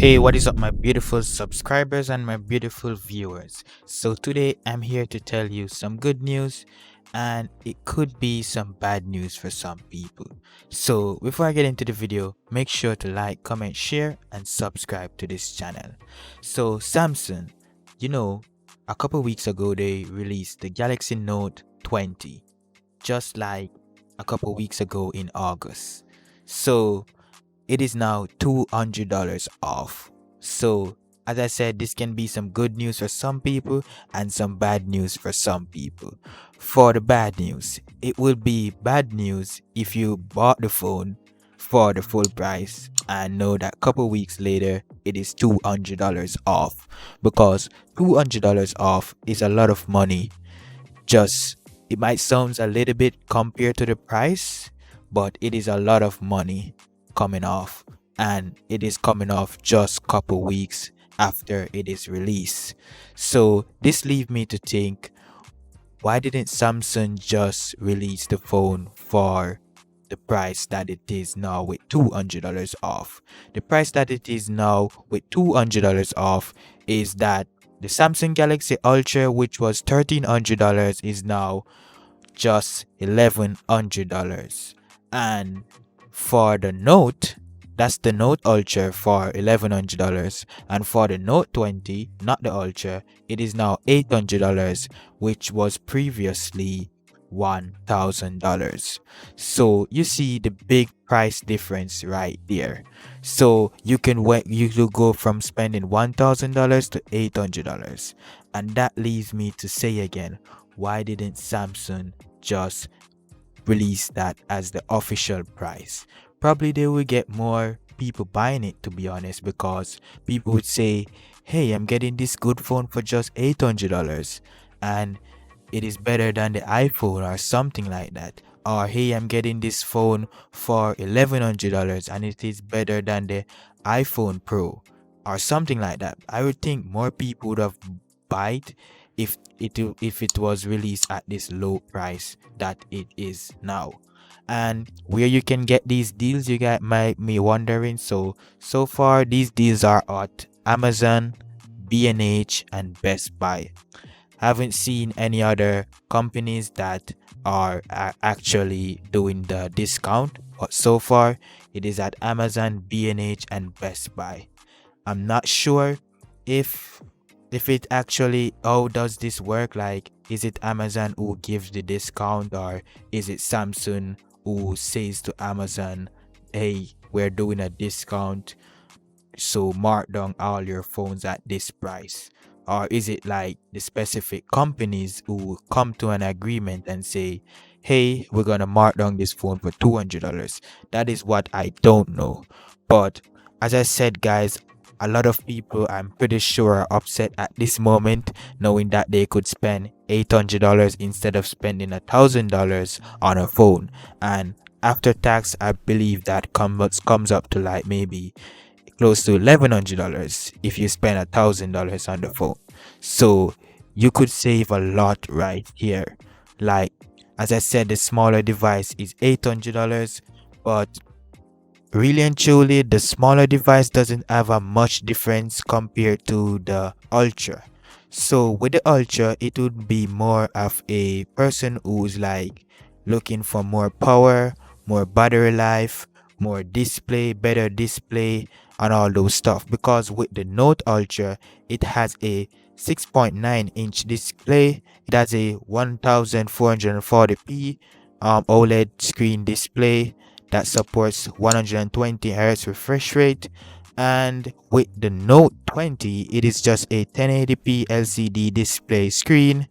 Hey, what is up, my beautiful subscribers and my beautiful viewers? So, today I'm here to tell you some good news, and it could be some bad news for some people. So, before I get into the video, make sure to like, comment, share, and subscribe to this channel. So, Samsung, you know, a couple weeks ago they released the Galaxy Note 20, just like a couple weeks ago in August. So, it is now $200 off. So, as I said, this can be some good news for some people and some bad news for some people. For the bad news, it will be bad news if you bought the phone for the full price and know that a couple weeks later it is $200 off, because $200 off is a lot of money. Just, it might sound a little bit compared to the price, but it is a lot of money coming off, and it is coming off just couple weeks after it is released. So this leaves me to think, why didn't Samsung just release the phone for the price that it is now with $200 off? The price that it is now with $200 off is that the Samsung Galaxy Ultra, which was $1,300, is now just $1,100. And for the Note, that's the Note Ultra for $1,100. And for the Note 20, not the Ultra, it is now $800, which was previously $1,000. So you see the big price difference right there. So you can go from spending $1,000 to $800. And that leads me to say again, why didn't Samsung just release that as the official price? Probably they will get more people buying it, to be honest, because people would say, hey, I'm getting this good phone for just $800 and it is better than the iPhone or something like that. Or hey, I'm getting this phone for $1,100 and it is better than the iPhone Pro or something like that. I would think more people would have bought if it was released at this low price that it is now. And where you can get these deals, you might be wondering. So far these deals are at Amazon, B&H, and Best Buy. Haven't seen any other companies that are actually doing the discount, but so far it is at Amazon, B&H, and Best Buy. I'm not sure if it actually, how does this work? Like, is it Amazon who gives the discount, or is it Samsung who says to Amazon, hey, we're doing a discount, so mark down all your phones at this price? Or is it like the specific companies who come to an agreement and say, hey, we're gonna mark down this phone for $200? That is what I don't know. But as I said, guys, a lot of people, I'm pretty sure, are upset at this moment, knowing that they could spend $800 instead of spending $1,000 on a phone. And after tax, I believe that comes up to like maybe close to $1,100 if you spend $1,000 on the phone. So you could save a lot right here. Like, as I said, the smaller device is $800, but really and truly, the smaller device doesn't have a much difference compared to the Ultra. So with the Ultra, it would be more of a person who's like looking for more power, more battery life, more display, better display, and all those stuff. Because with the Note Ultra, it has a 6.9-inch display. It has a 1440p OLED screen display that supports 120 Hz refresh rate. And with the Note 20, it is just a 1080p LCD display screen,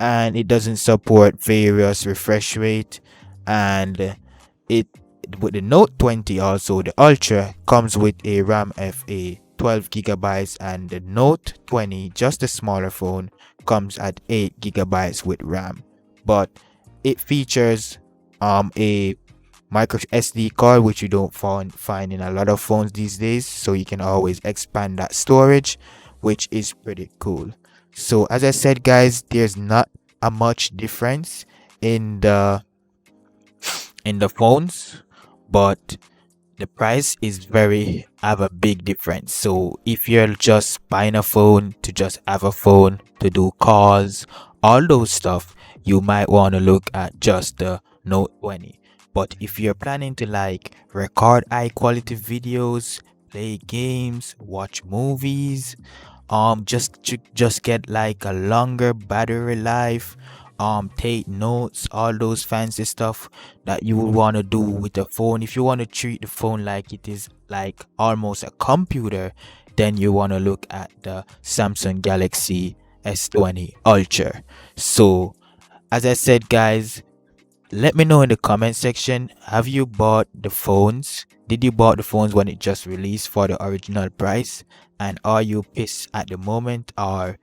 and it doesn't support various refresh rate. And it with the Note 20, also the Ultra, comes with a RAM of a 12 gigabytes, and the Note 20, just the smaller phone, comes at 8 gigabytes with RAM. But it features a micro SD card, which you don't find in a lot of phones these days, so you can always expand that storage, which is pretty cool. So as I said, guys, there's not a much difference in the phones, but the price is very have a big difference. So if you're just buying a phone to just have a phone to do calls, all those stuff, you might want to look at just the Note 20. But if you're planning to like record high quality videos, play games, watch movies, just get like a longer battery life, take notes, all those fancy stuff that you would want to do with the phone. If you want to treat the phone like it is like almost a computer, then you want to look at the Samsung Galaxy S20 Ultra. So as I said, guys, let me know in the comment section, have you bought the phones? Did you bought the phones when it just released for the original price? And are you pissed at the moment, or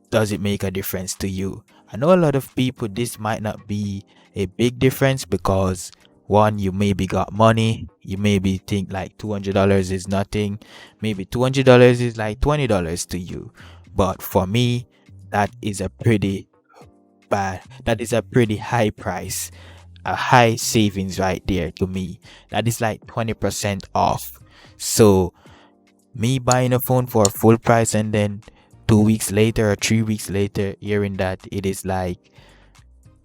does it make a difference to you? I know a lot of people this might not be a big difference because one, you maybe got money, you maybe think like $200 is nothing, maybe $200 is like $20 to you. But for me, that is a pretty that is a pretty high price, a high savings right there to me. That is like 20% off. So me buying a phone for full price and then 2 weeks later or 3 weeks later hearing that it is like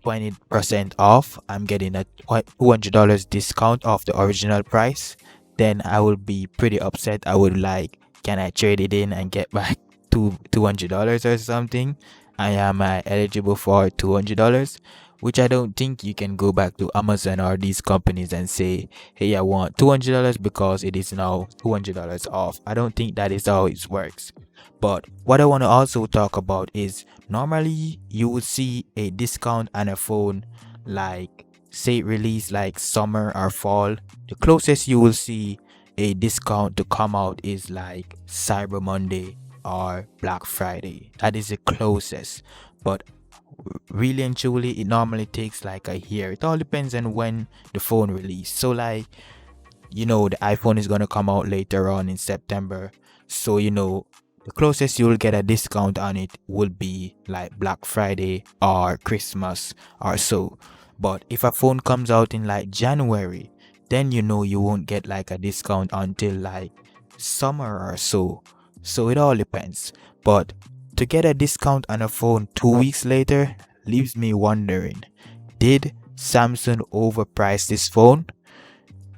20% off, I'm getting a $200 discount off the original price, then I will be pretty upset. I would like, can I trade it in and get back $200 or something? I am eligible for $200, which I don't think you can go back to Amazon or these companies and say, hey, I want $200 because it is now $200 off. I don't think that is how it works. But what I want to also talk about is normally you would see a discount on a phone like say it release like summer or fall. The closest you will see a discount to come out is like Cyber Monday or Black Friday. That is the closest. But really and truly, it normally takes like a year. It all depends on when the phone release. So like, the iPhone is gonna come out later on in September. So the closest you'll get a discount on it will be like Black Friday or Christmas or so. But if a phone comes out in like January, then you won't get like a discount until like summer or so. So it all depends. But to get a discount on a phone 2 weeks later leaves me wondering, did Samsung overprice this phone?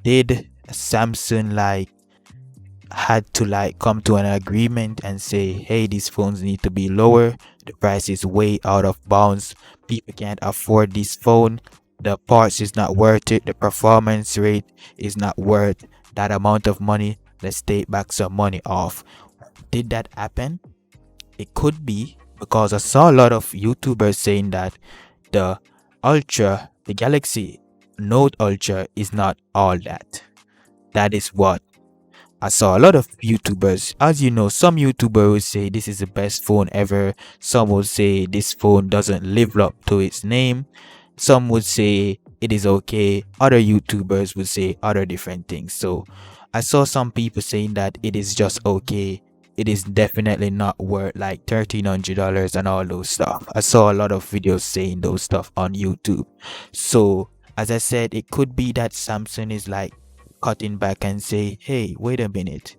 Did Samsung like had to like come to an agreement and say, hey, these phones need to be lower, the price is way out of bounds, people can't afford this phone, the parts is not worth it, the performance rate is not worth that amount of money, let's take back some money off? Did that happen? It could be, because I saw a lot of YouTubers saying that the Galaxy Note Ultra is not all that. That is what I saw a lot of YouTubers. As you know, some YouTubers will say this is the best phone ever. Some will say this phone doesn't live up to its name. Some would say it is okay. Other YouTubers would say other different things. So I saw some people saying that it is just okay. It is definitely not worth like $1,300 and all those stuff. I saw a lot of videos saying those stuff on YouTube. So as I said, it could be that Samsung is like cutting back and say, hey, wait a minute,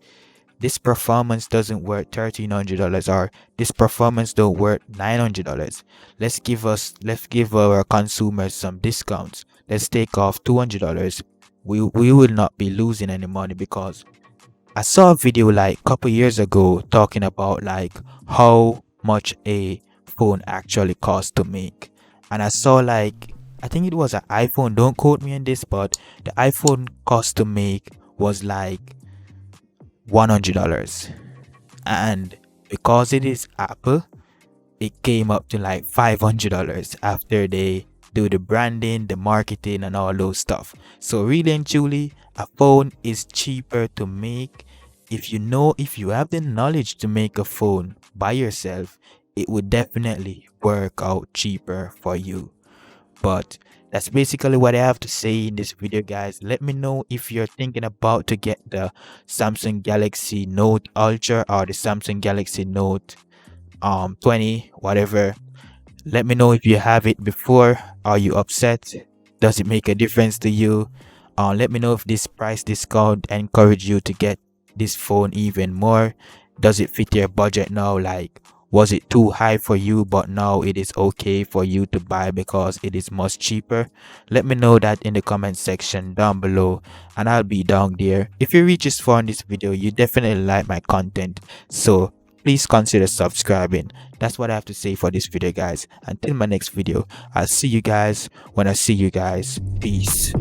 this performance doesn't worth $1,300 or this performance don't worth $900. Let's give our consumers some discounts. Let's take off $200. We will not be losing any money, because I saw a video like a couple years ago talking about like how much a phone actually costs to make. And I saw like, I think it was an iPhone, don't quote me on this, but the iPhone cost to make was like $100. And because it is Apple, it came up to like $500 after they do the branding, the marketing, and all those stuff. So really and truly, a phone is cheaper to make. If you have the knowledge to make a phone by yourself, it would definitely work out cheaper for you. But that's basically what I have to say in this video, guys. Let me know if you're thinking about to get the Samsung Galaxy Note Ultra or the Samsung Galaxy Note 20, whatever. Let me know if you have it before. Are you upset? Does it make a difference to you? Let me know if this price discount encourage you to get this phone even more. Does it fit your budget now? Like, was it too high for you, but now it is okay for you to buy because it is much cheaper? Let me know that in the comment section down below, and I'll be down there. If you reach this far in this video, you definitely like my content, so please consider subscribing. That's what I have to say for this video, guys. Until my next video, I'll see you guys when I see you guys. Peace.